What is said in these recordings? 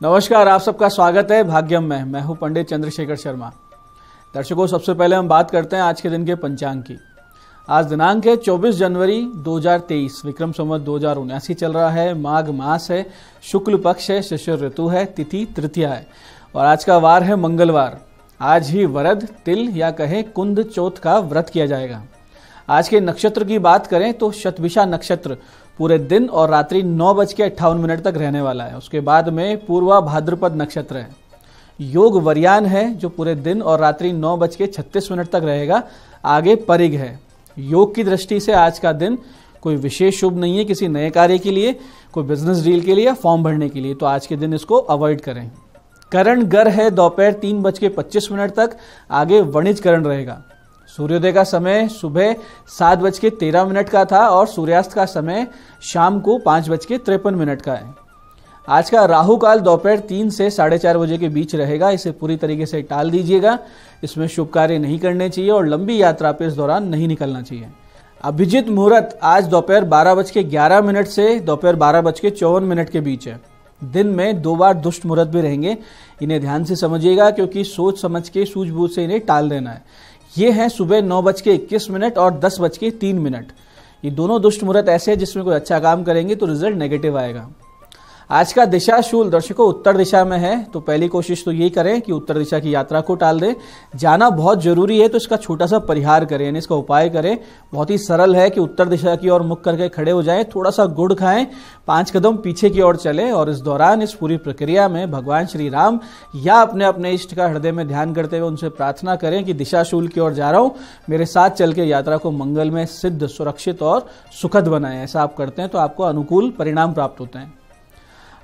नमस्कार, आप सबका स्वागत है भाग्यम में। मैं हूं पंडित चंद्रशेखर शर्मा। दर्शकों, सबसे पहले हम बात करते हैं आज के दिन के पंचांग की। आज दिनांक है 24 जनवरी 2023, विक्रम संवत 2079 चल रहा है। माघ मास है, शुक्ल पक्ष है, शिशिर ऋतु है, तिथि तृतीया है और आज का वार है मंगलवार। आज ही वरद, तिल या कहें कुंद चौथ का व्रत किया जाएगा। आज के नक्षत्र की बात करें तो शतभिषा नक्षत्र पूरे दिन और रात्रि 9:58 तक रहने वाला है। उसके बाद में पूर्वा भाद्रपद नक्षत्र है। योग वरयान है जो पूरे दिन और रात्रि 9:36 तक रहेगा। आगे परिग है। योग की दृष्टि से आज का दिन कोई विशेष शुभ नहीं है किसी नए कार्य के लिए, कोई बिजनेस डील के लिए या फॉर्म भरने के लिए, तो आज के दिन इसको अवॉइड करें। करण गर है दोपहर 3:25 तक। आगे वणिज करण रहेगा। सूर्योदय का समय सुबह 7:13 का था और सूर्यास्त का समय शाम को 5:53 का है। आज का राहु काल दोपहर 3 से 4:30 बजे के बीच रहेगा। इसे पूरी तरीके से टाल दीजिएगा। इसमें शुभ कार्य नहीं करने चाहिए और लंबी यात्रा पे इस दौरान नहीं निकलना चाहिए। अभिजित मुहूर्त आज दोपहर 12:11 से दोपहर 12:54 के बीच है। दिन में 2 बार दुष्ट मुहूर्त भी रहेंगे। इन्हें ध्यान से समझिएगा क्योंकि सोच समझ के सूझबूझ से इन्हें टाल देना है। ये हैं सुबह 9:21 और 10:03। ये दोनों दुष्ट मुहूर्त ऐसे हैं जिसमें कोई अच्छा काम करेंगे तो रिजल्ट नेगेटिव आएगा। आज का दिशा शूल दर्शकों उत्तर दिशा में है, तो पहली कोशिश तो यही करें कि उत्तर दिशा की यात्रा को टाल दें। जाना बहुत जरूरी है तो इसका छोटा सा परिहार करें, यानी इसका उपाय करें। बहुत ही सरल है कि उत्तर दिशा की ओर मुख करके खड़े हो जाएं, थोड़ा सा गुड़ खाएं, 5 कदम पीछे की ओर चलें और इस दौरान इस पूरी प्रक्रिया में भगवान श्री राम या अपने अपने इष्ट का हृदय में ध्यान करते हुए उनसे प्रार्थना करें कि दिशा शूल की ओर जा रहा हूं, मेरे साथ चल के यात्रा को मंगल में सिद्ध, सुरक्षित और सुखद बनाएं। ऐसा आप करते हैं तो आपको अनुकूल परिणाम प्राप्त होते हैं।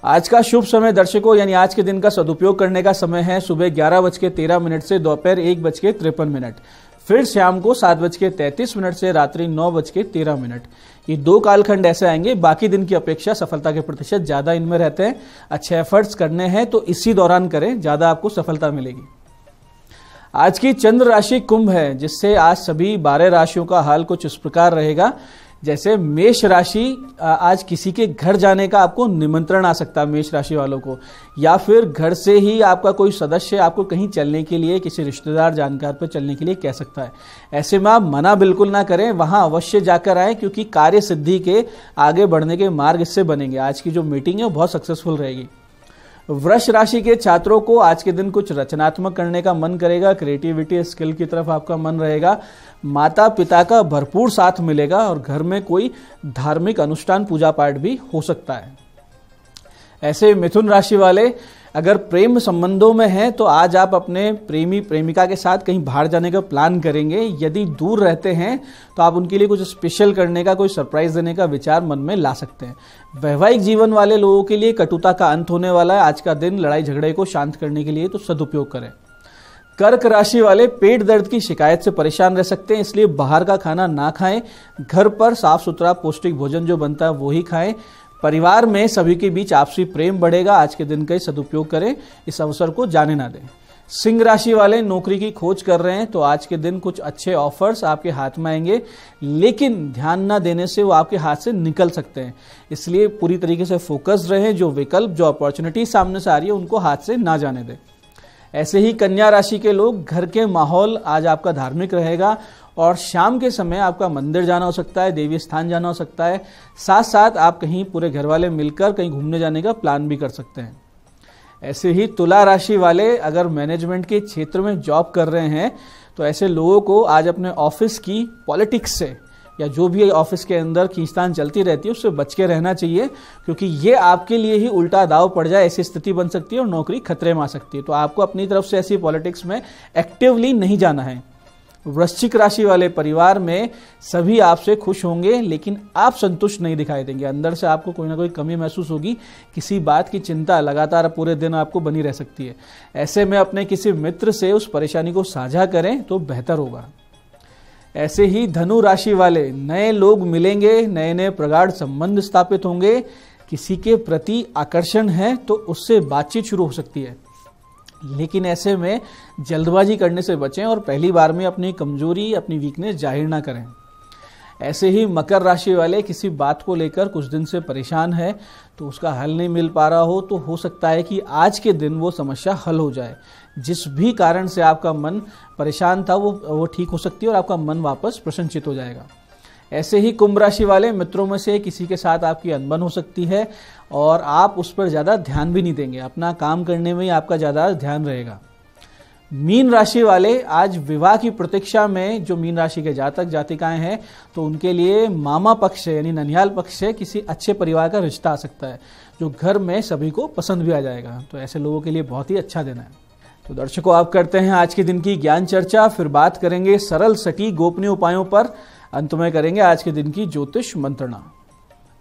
आज का शुभ समय दर्शकों यानी आज के दिन का सदुपयोग करने का समय है सुबह 11:13 से दोपहर 1:53। फिर शाम को 7:33 से रात्रि 9:13। ये 2 कालखंड ऐसे आएंगे। बाकी दिन की अपेक्षा सफलता के प्रतिशत ज्यादा इनमें रहते हैं। अच्छे एफर्ट्स करने हैं तो इसी दौरान करें, ज्यादा आपको सफलता मिलेगी। आज की चंद्र राशि कुंभ है, जिससे आज सभी 12 राशियों का हाल कुछ इस प्रकार रहेगा। जैसे मेष राशि, आज किसी के घर जाने का आपको निमंत्रण आ सकता है मेष राशि वालों को, या फिर घर से ही आपका कोई सदस्य आपको कहीं चलने के लिए, किसी रिश्तेदार जानकार पर चलने के लिए कह सकता है। ऐसे में आप मना बिल्कुल ना करें, वहां अवश्य जाकर आए क्योंकि कार्य सिद्धि के आगे बढ़ने के मार्ग इससे बनेंगे। आज की जो मीटिंग है वो बहुत सक्सेसफुल रहेगी। वृष राशि के छात्रों को आज के दिन कुछ रचनात्मक करने का मन करेगा। क्रिएटिविटी स्किल की तरफ आपका मन रहेगा। माता पिता का भरपूर साथ मिलेगा और घर में कोई धार्मिक अनुष्ठान पूजा पाठ भी हो सकता है। ऐसे मिथुन राशि वाले अगर प्रेम संबंधों में हैं तो आज आप अपने प्रेमी प्रेमिका के साथ कहीं बाहर जाने का प्लान करेंगे। यदि दूर रहते हैं तो आप उनके लिए कुछ स्पेशल करने का, कोई सरप्राइज देने का विचार मन में ला सकते हैं। वैवाहिक जीवन वाले लोगों के लिए कटुता का अंत होने वाला है। आज का दिन लड़ाई झगड़े को शांत करने के लिए तो सदुपयोग करें। कर्क राशि वाले पेट दर्द की शिकायत से परेशान रह सकते हैं, इसलिए बाहर का खाना ना खाएं। घर पर साफ सुथरा पौष्टिक भोजन जो बनता है वो ही खाएं। परिवार में सभी के बीच आपसी प्रेम बढ़ेगा। आज के दिन का सदुपयोग करें, इस अवसर को जाने ना दें। सिंह राशि वाले नौकरी की खोज कर रहे हैं तो आज के दिन कुछ अच्छे ऑफर्स आपके हाथ में आएंगे, लेकिन ध्यान ना देने से वो आपके हाथ से निकल सकते हैं। इसलिए पूरी तरीके से फोकस्ड रहें। जो विकल्प, जो अपॉर्चुनिटी सामने से आ रही है उनको हाथ से ना जाने दें। ऐसे ही कन्या राशि के लोग, घर के माहौल आज आपका धार्मिक रहेगा और शाम के समय आपका मंदिर जाना हो सकता है, देवी स्थान जाना हो सकता है। साथ साथ आप कहीं पूरे घर वाले मिलकर कहीं घूमने जाने का प्लान भी कर सकते हैं। ऐसे ही तुला राशि वाले अगर मैनेजमेंट के क्षेत्र में जॉब कर रहे हैं तो ऐसे लोगों को आज अपने ऑफिस की पॉलिटिक्स से या जो भी ऑफिस के अंदर खींचतान चलती रहती है उससे बच के रहना चाहिए, क्योंकि ये आपके लिए ही उल्टा दाव पड़ जाए ऐसी स्थिति बन सकती है और नौकरी खतरे में आ सकती है। तो आपको अपनी तरफ से ऐसी पॉलिटिक्स में एक्टिवली नहीं जाना है। वृश्चिक राशि वाले परिवार में सभी आपसे खुश होंगे, लेकिन आप संतुष्ट नहीं दिखाई देंगे। अंदर से आपको कोई ना कोई कमी महसूस होगी। किसी बात की चिंता लगातार पूरे दिन आपको बनी रह सकती है। ऐसे में अपने किसी मित्र से उस परेशानी को साझा करें तो बेहतर होगा। ऐसे ही धनु राशि वाले, नए लोग मिलेंगे, नए नए प्रगाढ़ संबंध स्थापित होंगे। किसी के प्रति आकर्षण है तो उससे बातचीत शुरू हो सकती है, लेकिन ऐसे में जल्दबाजी करने से बचें और पहली बार में अपनी कमजोरी, अपनी वीकनेस जाहिर ना करें। ऐसे ही मकर राशि वाले किसी बात को लेकर कुछ दिन से परेशान है, तो उसका हल नहीं मिल पा रहा हो, तो हो सकता है कि आज के दिन वो समस्या हल हो जाए। जिस भी कारण से आपका मन परेशान था वो ठीक हो सकती है और आपका मन वापस प्रसन्नचित हो जाएगा। ऐसे ही कुंभ राशि वाले मित्रों में से किसी के साथ आपकी अनबन हो सकती है और आप उस पर ज़्यादा ध्यान भी नहीं देंगे, अपना काम करने में ही आपका ज़्यादा ध्यान रहेगा। मीन राशि वाले आज विवाह की प्रतीक्षा में जो मीन राशि के जातक जातिकाएं हैं, तो उनके लिए मामा पक्ष से यानी ननिहाल पक्ष से किसी अच्छे परिवार का रिश्ता आ सकता है, जो घर में सभी को पसंद भी आ जाएगा। तो ऐसे लोगों के लिए बहुत ही अच्छा दिन है। तो दर्शकों, आप करते हैं आज के दिन की ज्ञान चर्चा, फिर बात करेंगे सरल सटीक गोपनीय उपायों पर, अंत में करेंगे आज के दिन की ज्योतिष मंत्रणा।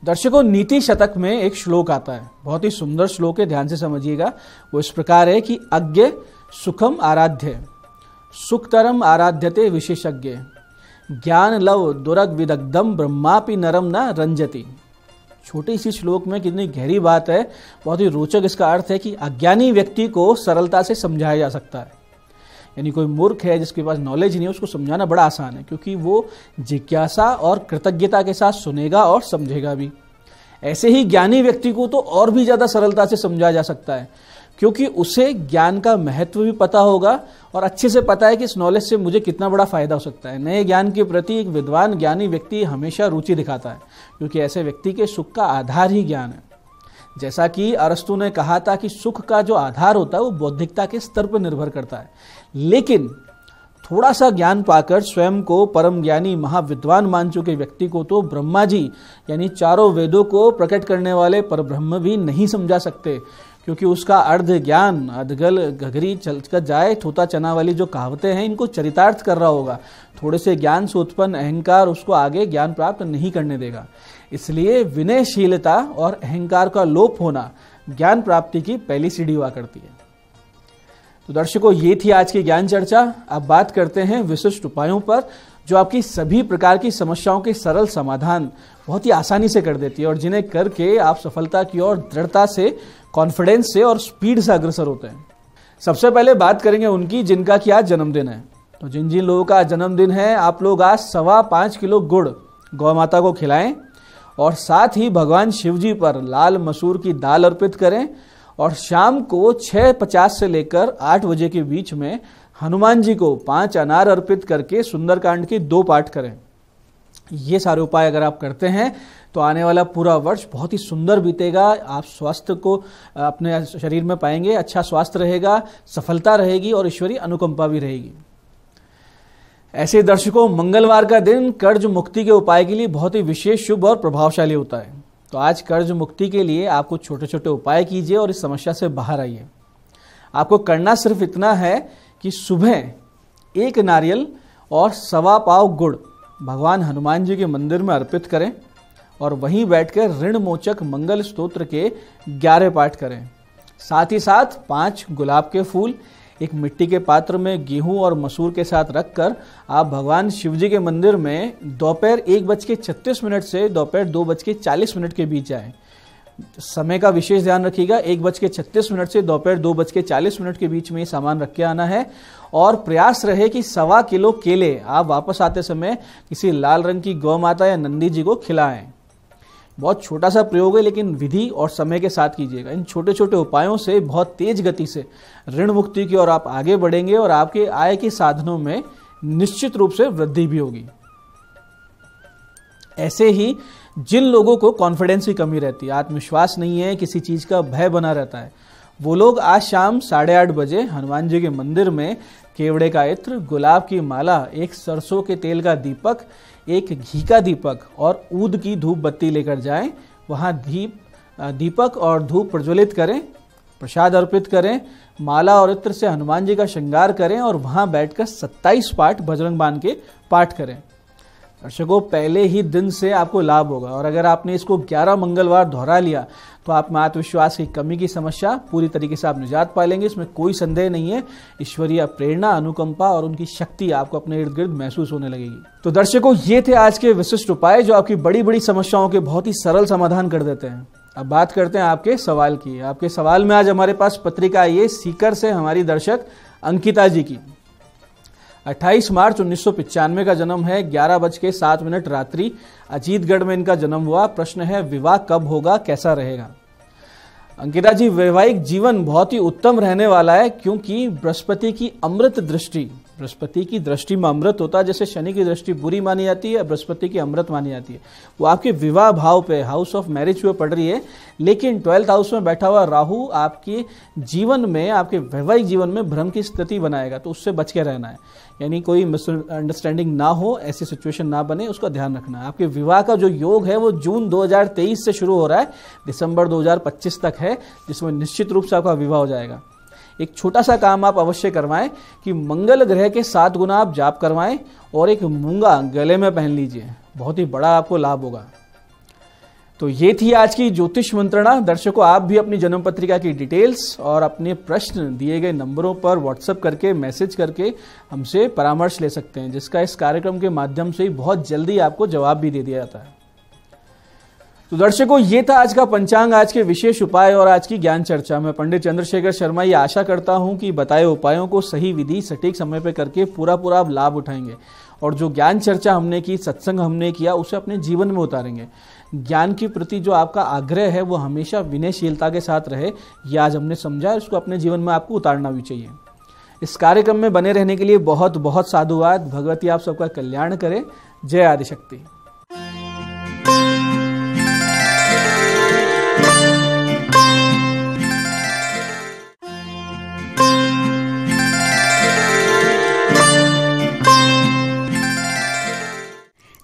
दर्शकों, नीति शतक में एक श्लोक आता है, बहुत ही सुंदर श्लोक है, ध्यान से समझिएगा। वो इस प्रकार है कि अज्ञ सुखम आराध्य सुखतरम आराध्यते विशेषज्ञ ज्ञान लव दुरग विदग्धम ब्रह्मापि नरम न रंजति। छोटी सी श्लोक में कितनी गहरी बात है, बहुत ही रोचक इसका अर्थ है कि अज्ञानी व्यक्ति को सरलता से समझाया जा सकता है। यानी कोई मूर्ख है जिसके पास नॉलेज नहीं है, उसको समझाना बड़ा आसान है, क्योंकि वो जिज्ञासा और कृतज्ञता के साथ सुनेगा और समझेगा भी। ऐसे ही ज्ञानी व्यक्ति को तो और भी ज्यादा सरलता से समझाया जा सकता है, क्योंकि उसे ज्ञान का महत्व भी पता होगा और अच्छे से पता है कि इस नॉलेज से मुझे कितना बड़ा फायदा हो सकता है। नए ज्ञान के प्रति एक विद्वान ज्ञानी व्यक्ति हमेशा रुचि दिखाता है, क्योंकि ऐसे व्यक्ति के सुख का आधार ही ज्ञान है। जैसा कि अरस्तु ने कहा था कि सुख का जो आधार होता है वो बौद्धिकता के स्तर पर निर्भर करता है, लेकिन थोड़ा सा ज्ञान पाकर स्वयं को परम ज्ञानी महाविद्वान मान चुके व्यक्ति को तो ब्रह्मा जी यानी चारों वेदों को प्रकट करने वाले परब्रह्म भी नहीं समझा सकते, क्योंकि उसका अर्ध ज्ञान अधगल घघरी चलकर जाए थोता चना वाली जो कहावतें हैं, इनको चरितार्थ कर रहा होगा। थोड़े से ज्ञान से उत्पन्न अहंकार उसको आगे ज्ञान प्राप्त नहीं करने देगा। इसलिए विनयशीलता और अहंकार का लोप होना ज्ञान प्राप्ति की पहली सीढ़ी हुआ करती है। तो दर्शकों, ये थी आज की ज्ञान चर्चा। अब बात करते हैं विशिष्ट उपायों पर, जो आपकी सभी प्रकार की समस्याओं के सरल समाधान बहुत ही आसानी से कर देती है और जिन्हें करके आप सफलता की ओर दृढ़ता से, कॉन्फिडेंस से और स्पीड से अग्रसर होते हैं। सबसे पहले बात करेंगे उनकी जिनका कि आज जन्मदिन है। तो जिन जिन लोगों का जन्मदिन है, आप लोग आज 5.25 किलो गुड़ गौ माता को खिलाएं और साथ ही भगवान शिव जी पर लाल मसूर की दाल अर्पित करें और शाम को 6:50 से लेकर 8 बजे के बीच में हनुमान जी को 5 अनार अर्पित करके सुंदरकांड के 2 पाठ करें। ये सारे उपाय अगर आप करते हैं तो आने वाला पूरा वर्ष बहुत ही सुंदर बीतेगा। आप स्वास्थ्य को अपने शरीर में पाएंगे, अच्छा स्वास्थ्य रहेगा, सफलता रहेगी और ईश्वरीय अनुकंपा भी रहेगी। ऐसे दर्शकों, मंगलवार का दिन कर्ज मुक्ति के उपाय के लिए बहुत ही विशेष, शुभ और प्रभावशाली होता है। तो आज कर्ज मुक्ति के लिए आपको छोटे छोटे उपाय कीजिए और इस समस्या से बाहर आइए। आपको करना सिर्फ इतना है कि सुबह 1 नारियल और 1.25 पाव गुड़ भगवान हनुमान जी के मंदिर में अर्पित करें और वहीं बैठकर ऋण मोचक मंगल स्तोत्र के 11 पाठ करें। साथ ही साथ 5 गुलाब के फूल एक मिट्टी के पात्र में गेहूं और मसूर के साथ रखकर आप भगवान शिव जी के मंदिर में दोपहर 1:36 से दोपहर 2:40 के बीच जाएं। समय का विशेष ध्यान रखिएगा, 1:36 से दोपहर 2:40 के बीच में ये सामान रख के आना है और प्रयास रहे कि 1.25 किलो केले आप वापस आते समय किसी लाल रंग की गौ माता या नंदी जी को खिलाएं। बहुत छोटा सा प्रयोग है, लेकिन विधि और समय के साथ कीजिएगा। इन छोटे छोटे उपायों से बहुत तेज गति से ऋण मुक्ति की ओर आप आगे बढ़ेंगे और आपके आय के साधनों में निश्चित रूप से वृद्धि भी होगी। ऐसे ही जिन लोगों को कॉन्फिडेंस की कमी रहती है, आत्मविश्वास नहीं है, किसी चीज का भय बना रहता है, वो लोग आज शाम 8:30 बजे हनुमान जी के मंदिर में केवड़े का इत्र, गुलाब की माला, एक सरसों के तेल का दीपक, एक घी का दीपक और ऊद की धूप बत्ती लेकर जाएं। वहां दीपक और धूप प्रज्वलित करें, प्रसाद अर्पित करें, माला और इत्र से हनुमान जी का श्रृंगार करें और वहां बैठकर 27 पाठ बजरंग बाण के पाठ करें। दर्शकों, पहले ही दिन से आपको लाभ होगा और अगर आपने इसको 11 मंगलवार दोहरा लिया तो आप में आत्मविश्वास की कमी की समस्या पूरी तरीके से आप निजात पा लेंगे, इसमें कोई संदेह नहीं है। ईश्वरीय प्रेरणा, अनुकंपा और उनकी शक्ति आपको अपने इर्द गिर्द महसूस होने लगेगी। तो दर्शकों, ये थे आज के विशिष्ट उपाय जो आपकी बड़ी बड़ी समस्याओं के बहुत ही सरल समाधान कर देते हैं। अब बात करते हैं आपके सवाल की। आपके सवाल में आज हमारे पास पत्रिका आई है सीकर से हमारी दर्शक अंकिता जी की। 28 मार्च 1995 का जन्म है, 11:07 रात्रि अजीतगढ़ में इनका जन्म हुआ। प्रश्न है विवाह कब होगा, कैसा रहेगा। अंकिता जी, वैवाहिक जीवन बहुत ही उत्तम रहने वाला है, क्योंकि बृहस्पति की अमृत दृष्टि, बृहस्पति की दृष्टि में अमृत होता है। जैसे शनि की दृष्टि बुरी मानी जाती है, बृहस्पति की अमृत मानी जाती है। वो आपके विवाह भाव पे, हाउस ऑफ मैरिज पे पड़ रही है, लेकिन 12th हाउस में बैठा हुआ राहु आपके जीवन में, आपके वैवाहिक जीवन में भ्रम की स्थिति बनाएगा, तो उससे बच के रहना है। यानी कोई मिसअंडरस्टैंडिंग ना हो, ऐसी सिचुएशन ना बने, उसका ध्यान रखना है। आपके विवाह का जो योग है वो जून 2023 से शुरू हो रहा है, दिसंबर 2025 तक है, जिसमें निश्चित रूप से आपका विवाह हो जाएगा। एक छोटा सा काम आप अवश्य करवाएं कि मंगल ग्रह के 7 गुना आप जाप करवाएं और एक मूंगा गले में पहन लीजिए, बहुत ही बड़ा आपको लाभ होगा। तो ये थी आज की ज्योतिष मंत्रणा। दर्शकों, आप भी अपनी जन्म पत्रिका की डिटेल्स और अपने प्रश्न दिए गए नंबरों पर व्हाट्सएप करके, मैसेज करके हमसे परामर्श ले सकते हैं, जिसका इस कार्यक्रम के माध्यम से ही बहुत जल्दी आपको जवाब भी दे दिया जाता है। तो दर्शकों, ये था आज का पंचांग, आज के विशेष उपाय और आज की ज्ञान चर्चा। मैं पंडित चंद्रशेखर शर्मा ये आशा करता हूं कि बताए उपायों को सही विधि, सटीक समय पे करके पूरा आप लाभ उठाएंगे और जो ज्ञान चर्चा हमने की, सत्संग हमने किया, उसे अपने जीवन में उतारेंगे। ज्ञान के प्रति जो आपका आग्रह है वो हमेशा विनयशीलता के साथ रहे, ये आज हमने समझा, उसको अपने जीवन में आपको उतारना भी चाहिए। इस कार्यक्रम में बने रहने के लिए बहुत बहुत साधुवाद। भगवती आप सबका कल्याण करे। जय आदिशक्ति।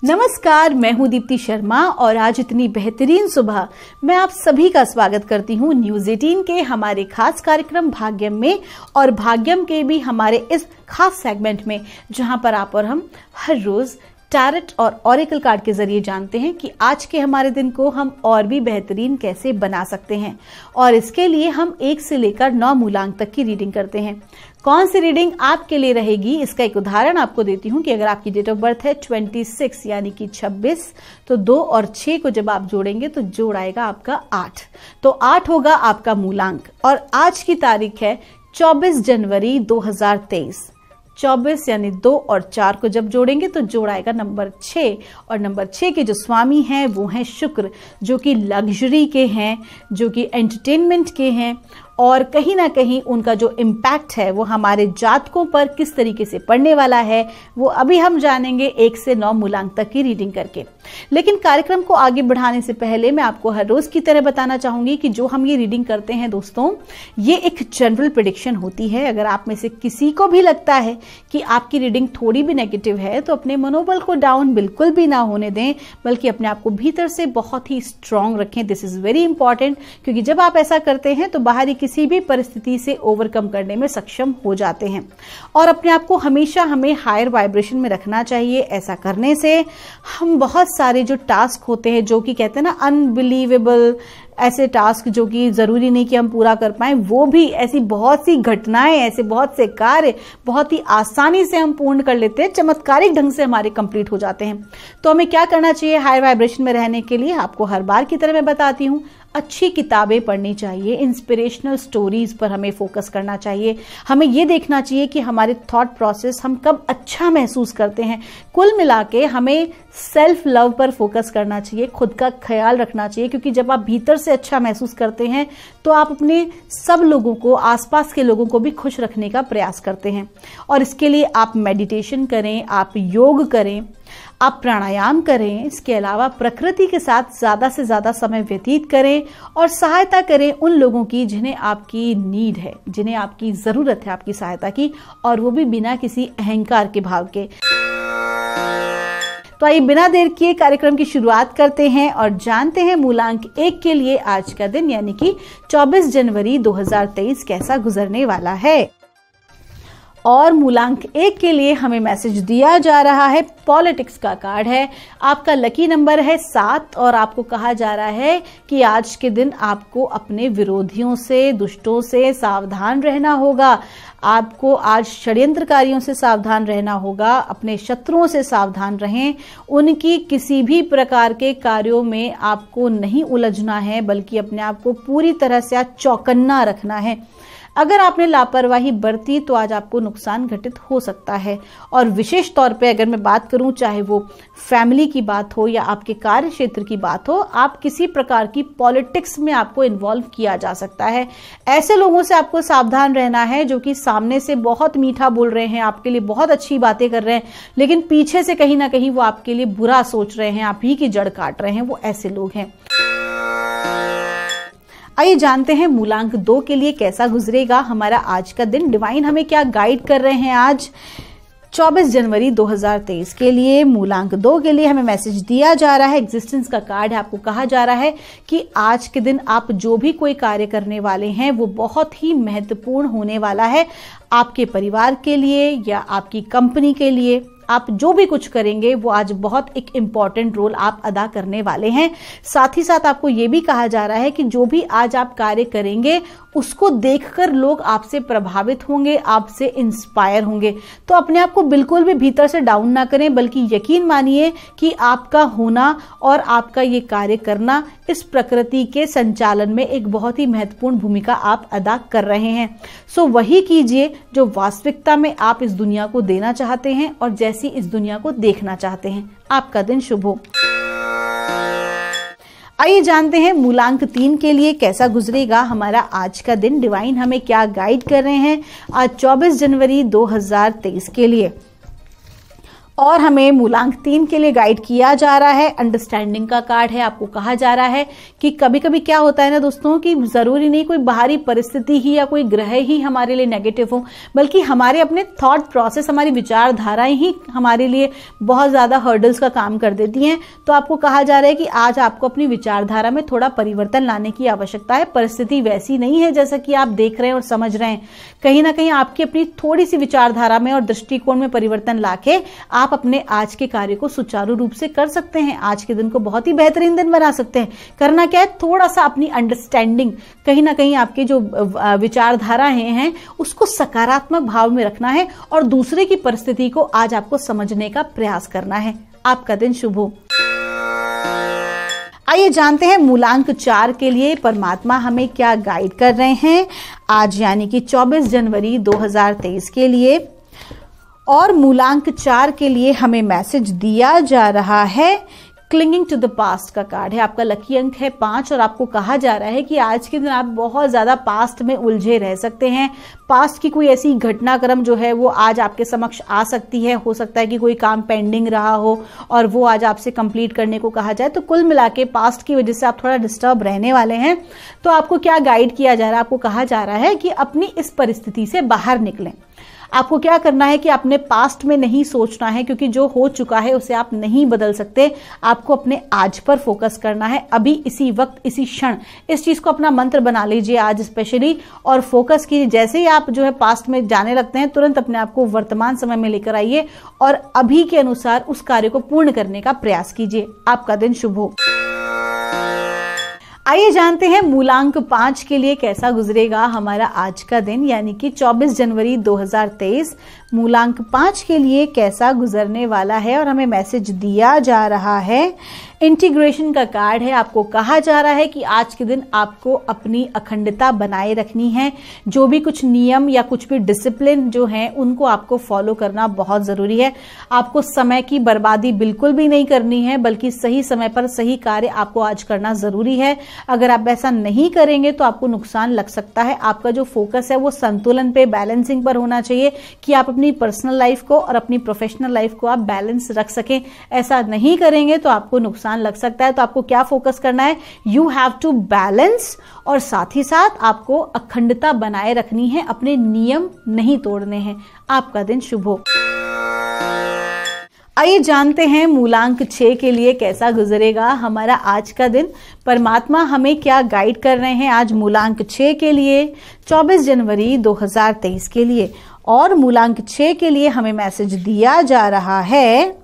नमस्कार, मैं हूं दीप्ति शर्मा और आज इतनी बेहतरीन सुबह मैं आप सभी का स्वागत करती हूं न्यूज़ 18 के हमारे खास कार्यक्रम भाग्यम में, और भाग्यम के भी हमारे इस खास सेगमेंट में, जहां पर आप और हम हर रोज टैरेट और ऑरेकल कार्ड के जरिए जानते हैं कि आज के हमारे दिन को हम और भी बेहतरीन कैसे बना सकते हैं। और इसके लिए हम 1 से लेकर 9 मूलांक तक की रीडिंग करते हैं। कौन सी रीडिंग आपके लिए रहेगी, इसका एक उदाहरण आपको देती हूं कि अगर आपकी डेट ऑफ बर्थ है 26 यानी कि 26, तो 2 और 6 को जब आप जोड़ेंगे तो जोड़ आएगा आपका 8, तो 8 होगा आपका मूलांक। और आज की तारीख है 24 जनवरी 2023। 24 यानी 2 और 4 को जब जोड़ेंगे तो जोड़ आएगा नंबर 6, और नंबर 6 के जो स्वामी हैं वो हैं शुक्र, जो कि लग्जरी के हैं, जो कि एंटरटेनमेंट के हैं, और कहीं ना कहीं उनका जो इम्पैक्ट है वो हमारे जातकों पर किस तरीके से पड़ने वाला है वो अभी हम जानेंगे 1 से 9 मूलांक तक की रीडिंग करके। लेकिन कार्यक्रम को आगे बढ़ाने से पहले मैं आपको हर रोज की तरह बताना चाहूंगी कि जो हम ये रीडिंग करते हैं दोस्तों, ये एक जनरल प्रेडिक्शन होती है। अगर आप में से किसी को भी लगता है कि आपकी रीडिंग थोड़ी भी नेगेटिव है तो अपने मनोबल को डाउन बिल्कुल भी ना होने दें, बल्कि अपने आप को भीतर से बहुत ही स्ट्रांग रखें। दिस इज वेरी इंपॉर्टेंट, क्योंकि जब आप ऐसा करते हैं तो बाहरी किसी भी परिस्थिति से ओवरकम करने में सक्षम हो जाते हैं। और अपने आप को हमेशा हमें हायर वाइब्रेशन में रखना चाहिए। ऐसा करने से हम बहुत सारे जो टास्क होते हैं, जो कि कहते हैं ना अनबिलीवेबल, ऐसे टास्क जो कि जरूरी नहीं कि हम पूरा कर पाए, वो भी ऐसी बहुत सी घटनाएं, ऐसे बहुत से कार्य बहुत ही आसानी से हम पूर्ण कर लेते हैं, चमत्कारिक ढंग से हमारे कंप्लीट हो जाते हैं। तो हमें क्या करना चाहिए हाई वाइब्रेशन में रहने के लिए? आपको हर बार की तरह मैं बताती हूँ, अच्छी किताबें पढ़नी चाहिए, इंस्पिरेशनल स्टोरीज पर हमें फोकस करना चाहिए। हमें ये देखना चाहिए कि हमारे थॉट प्रोसेस हम कब अच्छा महसूस करते हैं। कुल मिला के हमें सेल्फ लव पर फोकस करना चाहिए, खुद का ख्याल रखना चाहिए, क्योंकि जब आप भीतर से अच्छा महसूस करते हैं तो आप अपने सब लोगों को, आसपास के लोगों को भी खुश रखने का प्रयास करते हैं। और इसके लिए आप मेडिटेशन करें, आप योग करें, आप प्राणायाम करें। इसके अलावा प्रकृति के साथ ज्यादा से ज्यादा समय व्यतीत करें और सहायता करें उन लोगों की जिन्हें आपकी नीड है, जिन्हें आपकी जरूरत है आपकी सहायता की, और वो भी बिना किसी अहंकार के भाव के। तो आइए बिना देर किए कार्यक्रम की शुरुआत करते हैं और जानते हैं मूलांक 1 के लिए आज का दिन यानी कि 24 जनवरी 2023 कैसा गुजरने वाला है। और मूलांक 1 के लिए हमें मैसेज दिया जा रहा है, पॉलिटिक्स का कार्ड है, आपका लकी नंबर है 7 और आपको कहा जा रहा है कि आज के दिन आपको अपने विरोधियों से, दुष्टों से सावधान रहना होगा। आपको आज षड्यंत्रकारियों से सावधान रहना होगा, अपने शत्रुओं से सावधान रहें। उनकी किसी भी प्रकार के कार्यों में आपको नहीं उलझना है, बल्कि अपने आप को पूरी तरह से आज चौकन्ना रखना है। अगर आपने लापरवाही बरती तो आज आपको नुकसान घटित हो सकता है। और विशेष तौर पे अगर मैं बात करूं, चाहे वो फैमिली की बात हो या आपके कार्य क्षेत्र की बात हो, आप किसी प्रकार की पॉलिटिक्स में आपको इन्वॉल्व किया जा सकता है। ऐसे लोगों से आपको सावधान रहना है जो कि सामने से बहुत मीठा बोल रहे हैं, आपके लिए बहुत अच्छी बातें कर रहे हैं, लेकिन पीछे से कहीं ना कहीं वो आपके लिए बुरा सोच रहे हैं, आप ही की जड़ काट रहे हैं। वो ऐसे लोग हैं। आइए जानते हैं मूलांक 2 के लिए कैसा गुजरेगा हमारा आज का दिन। डिवाइन हमें क्या गाइड कर रहे हैं आज 24 जनवरी 2023 के लिए। मूलांक 2 के लिए हमें मैसेज दिया जा रहा है, एग्जिस्टेंस का कार्ड है। आपको कहा जा रहा है कि आज के दिन आप जो भी कोई कार्य करने वाले हैं वो बहुत ही महत्वपूर्ण होने वाला है, आपके परिवार के लिए या आपकी कंपनी के लिए। आप जो भी कुछ करेंगे वो आज बहुत एक इम्पॉर्टेंट रोल आप अदा करने वाले हैं। साथ ही साथ आपको ये भी कहा जा रहा है कि जो भी आज आप कार्य करेंगे उसको देखकर लोग आपसे प्रभावित होंगे, आपसे इंस्पायर होंगे। तो अपने आप को बिल्कुल भी भीतर से डाउन ना करें, बल्कि यकीन मानिए कि आपका होना और आपका ये कार्य करना इस प्रकृति के संचालन में एक बहुत ही महत्वपूर्ण भूमिका आप अदा कर रहे हैं। सो वही कीजिए जो वास्तविकता में आप इस दुनिया को देना चाहते हैं और जैसी इस दुनिया को देखना चाहते हैं। आपका दिन शुभ हो। आइए जानते हैं मूलांक 3 के लिए कैसा गुजरेगा हमारा आज का दिन। डिवाइन हमें क्या गाइड कर रहे हैं आज 24 जनवरी 2023 के लिए। और हमें मूलांक 3 के लिए गाइड किया जा रहा है, अंडरस्टैंडिंग का कार्ड है। आपको कहा जा रहा है कि कभी कभी क्या होता है ना दोस्तों, कि जरूरी नहीं कोई बाहरी परिस्थिति ही या कोई ग्रह ही हमारे लिए नेगेटिव हो, बल्कि हमारे अपने थॉट प्रोसेस, हमारी विचारधाराएं ही हमारे लिए बहुत ज्यादा हर्डल्स का काम कर देती हैं। तो आपको कहा जा रहा है कि आज आपको अपनी विचारधारा में थोड़ा परिवर्तन लाने की आवश्यकता है। परिस्थिति वैसी नहीं है जैसा कि आप देख रहे हैं और समझ रहे हैं। कहीं ना कहीं आपकी अपनी थोड़ी सी विचारधारा में और दृष्टिकोण में परिवर्तन लाके आप अपने आज के कार्य को सुचारू रूप से कर सकते हैं। आज के दिन को बहुत ही बेहतरीन दिन बना सकते हैं। करना क्या है, थोड़ा सा अपनी अंडरस्टैंडिंग, कहीं ना कहीं आपके जो विचारधाराएं हैं उसको सकारात्मक भाव में रखना है और दूसरे की परिस्थिति को आज आपको समझने का प्रयास करना है। आपका दिन शुभ हो। आइए जानते हैं मूलांक 4 के लिए परमात्मा हमें क्या गाइड कर रहे हैं आज, यानी कि 24 जनवरी 2023 के लिए। और मूलांक 4 के लिए हमें मैसेज दिया जा रहा है, क्लिंगिंग टू द पास्ट का कार्ड है। आपका लकी अंक है 5 और आपको कहा जा रहा है कि आज के दिन आप बहुत ज्यादा पास्ट में उलझे रह सकते हैं। पास्ट की कोई ऐसी घटनाक्रम जो है वो आज आपके समक्ष आ सकती है। हो सकता है कि कोई काम पेंडिंग रहा हो और वो आज आपसे कंप्लीट करने को कहा जाए। तो कुल मिला के पास्ट की वजह से आप थोड़ा डिस्टर्ब रहने वाले हैं। तो आपको क्या गाइड किया जा रहा है, आपको कहा जा रहा है कि अपनी इस परिस्थिति से बाहर निकलें। आपको क्या करना है कि अपने पास्ट में नहीं सोचना है, क्योंकि जो हो चुका है उसे आप नहीं बदल सकते। आपको अपने आज पर फोकस करना है, अभी इसी वक्त इसी क्षण। इस चीज को अपना मंत्र बना लीजिए आज स्पेशली, और फोकस कीजिए। जैसे ही आप जो है पास्ट में जाने लगते हैं, तुरंत अपने आप को वर्तमान समय में लेकर आइए और अभी के अनुसार उस कार्य को पूर्ण करने का प्रयास कीजिए। आपका दिन शुभ हो। आइए जानते हैं मूलांक 5 के लिए कैसा गुजरेगा हमारा आज का दिन, यानी कि 24 जनवरी 2023 मूलांक 5 के लिए कैसा गुजरने वाला है। और हमें मैसेज दिया जा रहा है, इंटीग्रेशन का कार्ड है। आपको कहा जा रहा है कि आज के दिन आपको अपनी अखंडता बनाए रखनी है। जो भी कुछ नियम या कुछ भी डिसिप्लिन जो है उनको आपको फॉलो करना बहुत जरूरी है। आपको समय की बर्बादी बिल्कुल भी नहीं करनी है, बल्कि सही समय पर सही कार्य आपको आज करना जरूरी है। अगर आप ऐसा नहीं करेंगे तो आपको नुकसान लग सकता है। आपका जो फोकस है वो संतुलन पे, बैलेंसिंग पर होना चाहिए कि आप अपनी पर्सनल लाइफ को और अपनी प्रोफेशनल लाइफ को आप बैलेंस रख सकें। ऐसा नहीं करेंगे तो आपको नुकसान लग सकता है। तो आपको क्या फोकस करना है, यू हैव टू बैलेंस, और साथ ही साथ आपको अखंडता बनाए रखनी है, अपने नियम नहीं तोड़ने हैं। आपका दिन शुभ हो। आइए जानते हैं मूलांक 6 के लिए कैसा गुजरेगा हमारा आज का दिन। परमात्मा हमें क्या गाइड कर रहे हैं आज मूलांक 6 के लिए 24 जनवरी 2023 के लिए। और मूलांक 6 के लिए हमें मैसेज दिया जा रहा है,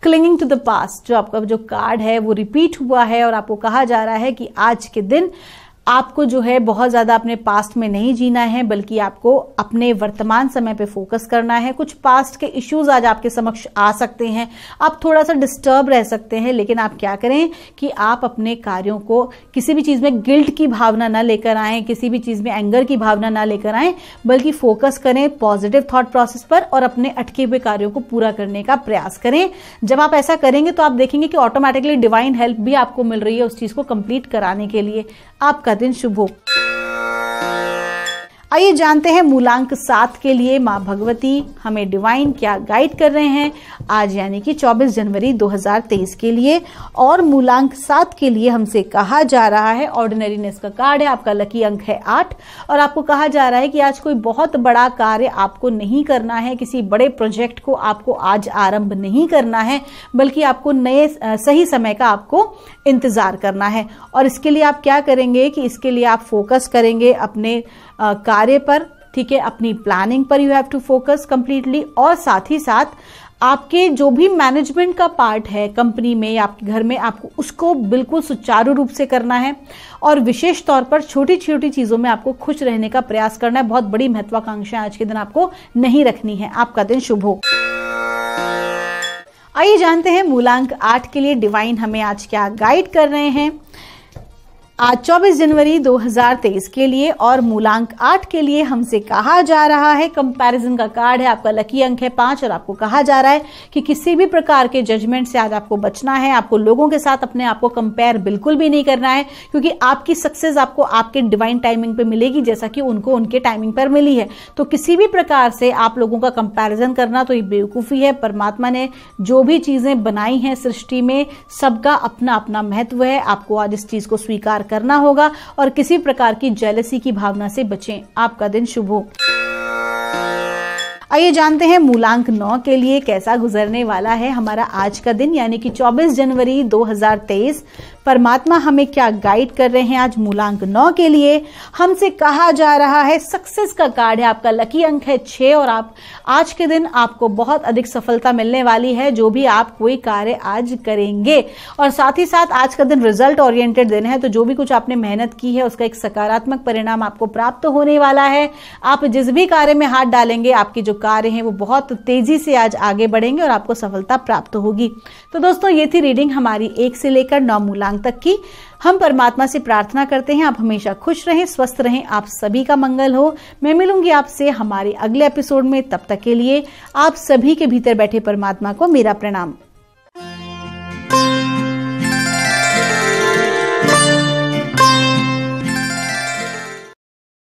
क्लिंगिंग टू द पास्ट। जो आपका जो कार्ड है वो रिपीट हुआ है और आपको कहा जा रहा है कि आज के दिन आपको जो है बहुत ज्यादा अपने पास्ट में नहीं जीना है, बल्कि आपको अपने वर्तमान समय पे फोकस करना है। कुछ पास्ट के इश्यूज आज आपके समक्ष आ सकते हैं, आप थोड़ा सा डिस्टर्ब रह सकते हैं, लेकिन आप क्या करें कि आप अपने कार्यों को किसी भी चीज में गिल्ट की भावना ना लेकर आए, किसी भी चीज में एंगर की भावना ना लेकर आए, बल्कि फोकस करें पॉजिटिव थॉट प्रोसेस पर और अपने अटके हुए कार्यों को पूरा करने का प्रयास करें। जब आप ऐसा करेंगे तो आप देखेंगे कि ऑटोमेटिकली डिवाइन हेल्प भी आपको मिल रही है उस चीज को कंप्लीट कराने के लिए। आपका दिन शुभ हो। आइए जानते हैं मूलांक 7 के लिए मां भगवती हमें डिवाइन क्या गाइड कर रहे हैं आज, यानी कि 24 जनवरी 2023 के लिए। और मूलांक 7 के लिए हमसे कहा जा रहा है, ऑर्डिनरीनेस का कार्ड है, आपका लकी अंक है 8 और आपको कहा जा रहा है कि आज कोई बहुत बड़ा कार्य आपको नहीं करना है, किसी बड़े प्रोजेक्ट को आपको आज आरंभ नहीं करना है, बल्कि आपको नए सही समय का आपको इंतजार करना है। और इसके लिए आप क्या करेंगे कि इसके लिए आप फोकस करेंगे अपने कार्य पर, ठीक है, अपनी प्लानिंग पर you have to focus completely. और साथ ही साथ आपके जो भी मैनेजमेंट का पार्ट है कंपनी में या आपके घर में, आपको उसको बिल्कुल सुचारू रूप से करना है और विशेष तौर पर छोटी छोटी चीजों में आपको खुश रहने का प्रयास करना है। बहुत बड़ी महत्वाकांक्षा आज के दिन आपको नहीं रखनी है। आपका दिन शुभ हो। आइए जानते हैं मूलांक 8 के लिए डिवाइन हमें आज क्या गाइड कर रहे हैं आज 24 जनवरी 2023 के लिए। और मूलांक 8 के लिए हमसे कहा जा रहा है, कंपैरिजन का कार्ड है, आपका लकी अंक है 5 और आपको कहा जा रहा है कि किसी भी प्रकार के जजमेंट से आज आपको बचना है। आपको लोगों के साथ अपने आप को कंपेयर बिल्कुल भी नहीं करना है, क्योंकि आपकी सक्सेस आपको आपके डिवाइन टाइमिंग पे मिलेगी, जैसा कि उनको उनके टाइमिंग पर मिली है। तो किसी भी प्रकार से आप लोगों का कंपैरिजन करना तो ये बेवकूफी है। परमात्मा ने जो भी चीजें बनाई हैं सृष्टि में, सबका अपना अपना महत्व है। आपको आज इस चीज को स्वीकार करना होगा और किसी प्रकार की जेलसी की भावना से बचें। आपका दिन शुभ हो। आइए जानते हैं मूलांक 9 के लिए कैसा गुजरने वाला है हमारा आज का दिन, यानी कि 24 जनवरी 2023। परमात्मा हमें क्या गाइड कर रहे हैं आज मूलांक 9 के लिए। हमसे कहा जा रहा है, सक्सेस का कार्ड है, आपका लकी अंक है 6 और आप आज के दिन आपको बहुत अधिक सफलता मिलने वाली है जो भी आप कोई कार्य आज करेंगे। और साथ ही साथ आज का दिन रिजल्ट ओरिएंटेड दिन है, तो जो भी कुछ आपने मेहनत की है उसका एक सकारात्मक परिणाम आपको प्राप्त होने वाला है। आप जिस भी कार्य में हाथ डालेंगे, आपके जो कार्य हैं वो बहुत तेजी से आज आगे बढ़ेंगे और आपको सफलता प्राप्त होगी। तो दोस्तों, ये थी रीडिंग हमारी 1 से लेकर 9 मूलांक तक की। हम परमात्मा से प्रार्थना करते हैं आप हमेशा खुश रहें, स्वस्थ रहें, आप सभी का मंगल हो। मैं मिलूंगी आपसे हमारे अगले एपिसोड में, तब तक के लिए आप सभी के भीतर बैठे परमात्मा को मेरा प्रणाम।